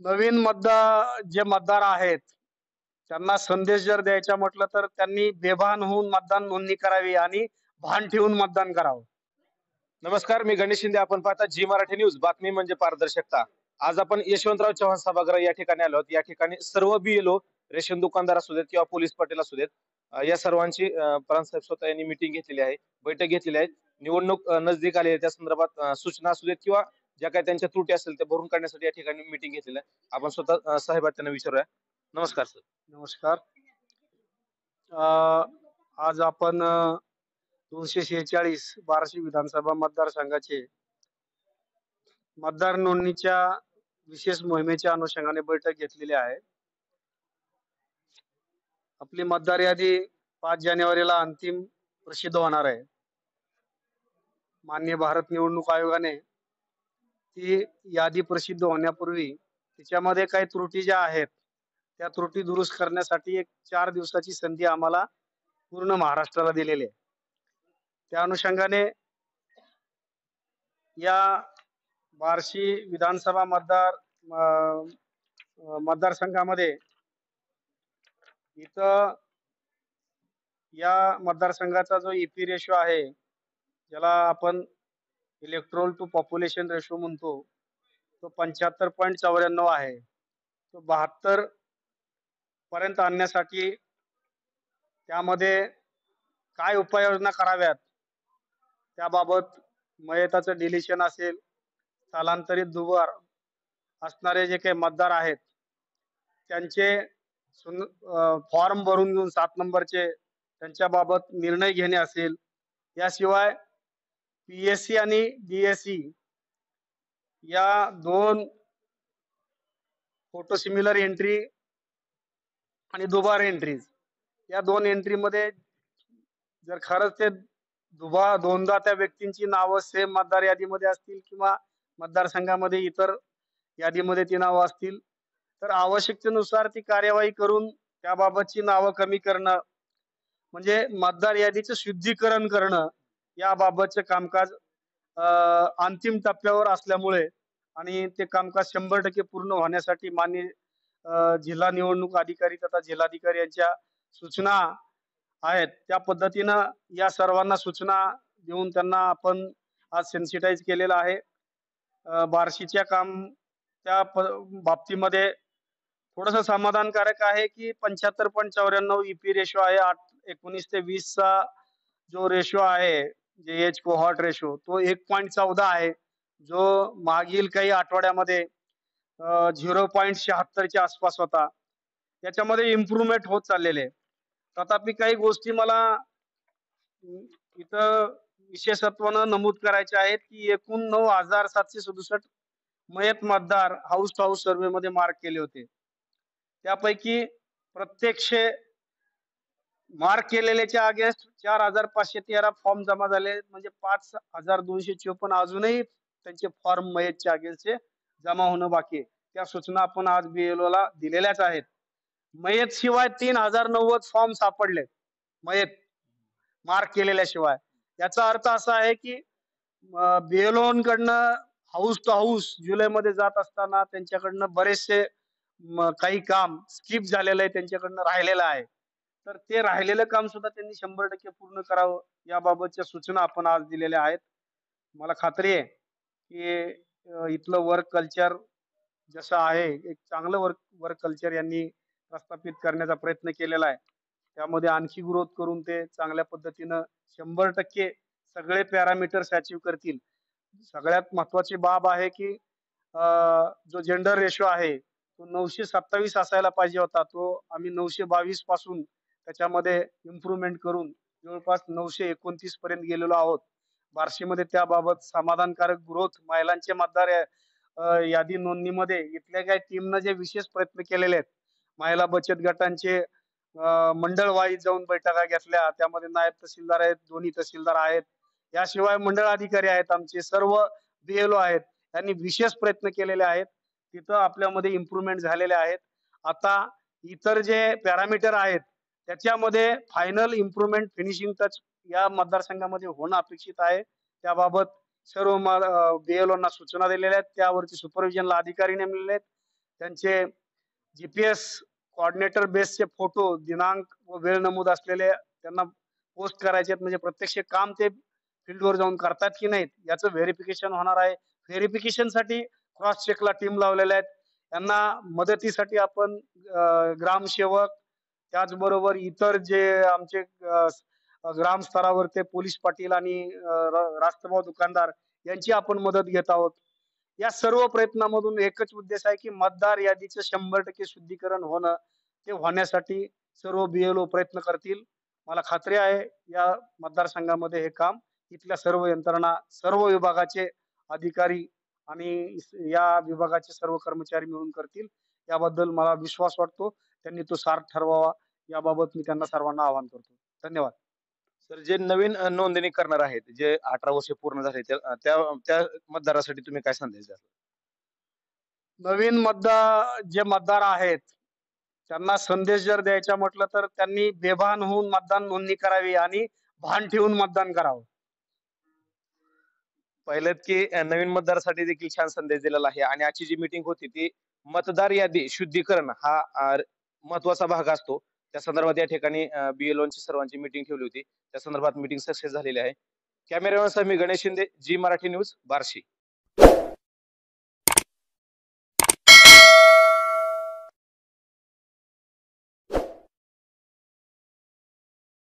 नवीन जे मतदार आहेत, त्यांना संदेश जर द्यायचा म्हटलं तर त्यांनी बेभान होऊन मतदान नोंदणी करावी आणि भान ठेवून मतदान करावं. नमस्कार, मी गणेश शिंदे. आपण पाहता जी मराठी न्यूज. बातमी म्हणजे पारदर्शकता. आज आपण यशवंतराव चव्हाण सभागृह या ठिकाणी आलो आहोत. या ठिकाणी सर्व BLO, रेशन दुकानदार असू देत किंवा पोलीस पाटील असू देत, या सर्वांची परांजपे स्वतः यांनी मिटिंग घेतलेली आहे, बैठक घेतलेली आहे. निवडणूक नजदीक आली आहे, त्या संदर्भात सूचना असू देत किंवा ज्या काही त्यांच्या त्रुटी असेल त्या भरून काढण्यासाठी या ठिकाणी मिटिंग घेतलेली आहे. आपण स्वतः साहेबात त्यांना विचारूया. नमस्कार सर. नमस्कार. आज आपण 246 बार्शी विधानसभा मतदारसंघाचे मतदार नोंदणीच्या विशेष मोहिमेच्या अनुषंगाने बैठक घेतलेली आहे. आपली मतदार यादी 5 जानेवारीला अंतिम प्रसिद्ध होणार आहे. माननीय भारत निवडणूक आयोगाने ती यादी प्रसिद्ध होण्यापूर्वी तिच्यामध्ये काही त्रुटी ज्या आहेत त्या त्रुटी दुरुस्त करण्यासाठी एक 4 दिवसाची संधी आम्हाला पूर्ण महाराष्ट्राला दिलेली आहे. त्या अनुषंगाने या बार्शी विधानसभा मतदारसंघामध्ये इथं या मतदारसंघाचा जो EP रेशो आहे, ज्याला आपण इलेक्ट्रोल टू पॉप्युलेशन रेशो म्हणतो, तो 75.94 आहे. तो 72 पर्यंत आणण्यासाठी त्यामध्ये काय उपाययोजना कराव्यात त्याबाबत मयताचं डिलिशन असेल, स्थलांतरित दुबार असणारे जे काही मतदार आहेत त्यांचे फॉर्म भरून घेऊन 7 नंबरचे त्यांच्याबाबत निर्णय घेणे असेल. याशिवाय PSC आणि DSE या 2 फोटो सिमिलर एंट्री आणि दुबार एंट्रीज, या 2 एंट्रीमध्ये जर खरंच ते दोनदा त्या व्यक्तींची नावं सेम मतदार यादीमध्ये असतील किंवा मतदारसंघामध्ये इतर यादीमध्ये ती नावं असतील तर आवश्यकतेनुसार ती कार्यवाही करून त्याबाबतची नावं कमी करणं, म्हणजे मतदार यादीचं शुद्धीकरण करणं, याबाबतचे कामकाज अंतिम टप्प्यावर असल्यामुळे आणि ते कामकाज 100% पूर्ण होण्यासाठी माननीय जिल्हा निवडणूक अधिकारी तथा जिल्हाधिकारी यांच्या सूचना आहेत. त्या पद्धतीनं या सर्वांना सूचना देऊन त्यांना आपण आज सेन्सिटाईज केलेलं आहे. बार्शीच्या त्या बाबतीमध्ये थोडंसं समाधानकारक आहे की 75.94 EP रेशो आहे. 19 ते 20 चा जो रेशो आहे, जे एज कोहॉर्ट रेशो, तो 1.14 आहे, जो मागील काही आठवड्यामध्ये 0.76 च्या आसपास होता. त्याच्यामध्ये इम्प्रूव्हमेंट होत चाललेले आहे. तथापि काही गोष्टी मला इथं विशेषत्वानं नमूद करायच्या आहेत की एकूण 9,767 मयत मतदार हाऊस टू हाऊस सर्व्हे मध्ये मार्क केले होते. त्यापैकी प्रत्यक्ष मार्क केलेल्याच्या अगेन्स्ट 4,513 फॉर्म जमा झाले, म्हणजे 5,254 अजूनही त्यांचे फॉर्म मयतच्या अगेन्स्टचे जमा होणं बाकी आहे. त्या सूचना आपण आज BLO ला दिलेल्याच आहेत. मयत शिवाय 3,090 फॉर्म सापडले मयत मार्क केलेल्या शिवाय. याचा अर्थ असा आहे की BLO कडनं हाऊस टू हाऊस जुलैमध्ये जात असताना त्यांच्याकडनं बरेचसे काही काम स्किप झालेलं आहे, त्यांच्याकडनं राहिलेलं आहे. तर ते राहिलेलं काम सुद्धा त्यांनी 100% पूर्ण करावं, याबाबतच्या सूचना आपण आज दिलेल्या आहेत. मला खात्री आहे की इथलं वर्क कल्चर जसं आहे, एक चांगलं वर्क कल्चर यांनी प्रस्थापित करण्याचा प्रयत्न केलेला आहे. त्यामध्ये आणखी ग्रोथ करून ते चांगल्या पद्धतीनं 100% सगळे पॅरामीटर्स अचीव करतील. सगळ्यात महत्वाची बाब आहे की जो जेंडर रेशो आहे तो 927 असायला पाहिजे होता, तो आम्ही 922 पासून त्याच्यामध्ये इम्प्रूव्हमेंट करून जवळपास 929 पर्यंत गेलेलो आहोत. बार्शीमध्ये त्याबाबत समाधानकारक ग्रोथ, महिलांचे मतदार यादी नोंदणीमध्ये इथल्या काही टीमनं जे विशेष प्रयत्न केलेले आहेत, महिला बचत गटांचे मंडळ वाईज जाऊन बैठका घेतल्या, त्यामध्ये नायब तहसीलदार आहेत, दोन्ही तहसीलदार आहेत, याशिवाय मंडळ अधिकारी आहेत, आमचे सर्व BLO आहेत, त्यांनी विशेष प्रयत्न केलेले आहेत. तिथं आपल्यामध्ये इम्प्रूव्हमेंट झालेले आहेत. आता इतर जे पॅरामीटर आहेत त्याच्यामध्ये फायनल इम्प्रूव्हमेंट, फिनिशिंग टच या मतदारसंघामध्ये होणं अपेक्षित आहे. त्याबाबत सर्व BLO ना सूचना दिलेल्या आहेत. त्यावरती सुपरविजनला अधिकारी नेमलेले आहेत. त्यांचे GPS कोऑर्डिनेटर बेसचे फोटो, दिनांक व वेळ नमूद असलेले त्यांना पोस्ट करायचे आहेत. म्हणजे प्रत्यक्ष काम ते फील्डवर जाऊन करतात की नाहीत याचं व्हेरिफिकेशन होणार आहे. व्हेरिफिकेशनसाठी क्रॉस चेकला टीम लावलेल्या आहेत. त्यांना मदतीसाठी आपण ग्रामसेवक, त्याचबरोबर इतर जे आमचे ग्राम स्तरावरचे पोलीस पाटील आणि रास्तभाव दुकानदार यांची आपण मदत घेत आहोत. या सर्व प्रयत्नामधून एकच उद्देश आहे की मतदार यादीचं 100% शुद्धीकरण होणं. ते होण्यासाठी सर्व BLO प्रयत्न करतील. मला खात्री आहे या मतदारसंघामध्ये हे काम इथल्या सर्व यंत्रणा, सर्व विभागाचे अधिकारी आणि या विभागाचे सर्व कर्मचारी मिळून करतील. याबद्दल मला विश्वास वाटतो. त्यांनी तो सार्थ ठरवावा याबाबत मी त्यांना सर्वांना आवाहन करतो. धन्यवाद. सर, जे नवीन नोंदणी करणार आहेत, जे 18 वर्ष पूर्ण झाले, त्या त्या मतदारासाठी तुम्ही काय संदेश द्याल? नवीन जे मतदार आहेत, त्यांना संदेश जर द्यायचा म्हटलं तर त्यांनी बेभान होऊन मतदान नोंदणी करावी आणि भान ठेवून मतदान करावं. पहिल्यात की नवीन मतदारासाठी देखील छान संदेश दिलेला आहे आणि आजची जी मीटिंग होती ती मतदार यादी शुद्धीकरण हा महत्वाचा भाग असतो. त्या संदर्भात या ठिकाणी BLOंची सर्वांची मीटिंग ठेवली होती. त्या संदर्भात मीटिंग सक्सेस झालेली आहे. कॅमेरामॅन सह मी गणेश शिंदे, जी मराठी न्यूज, बार्शी.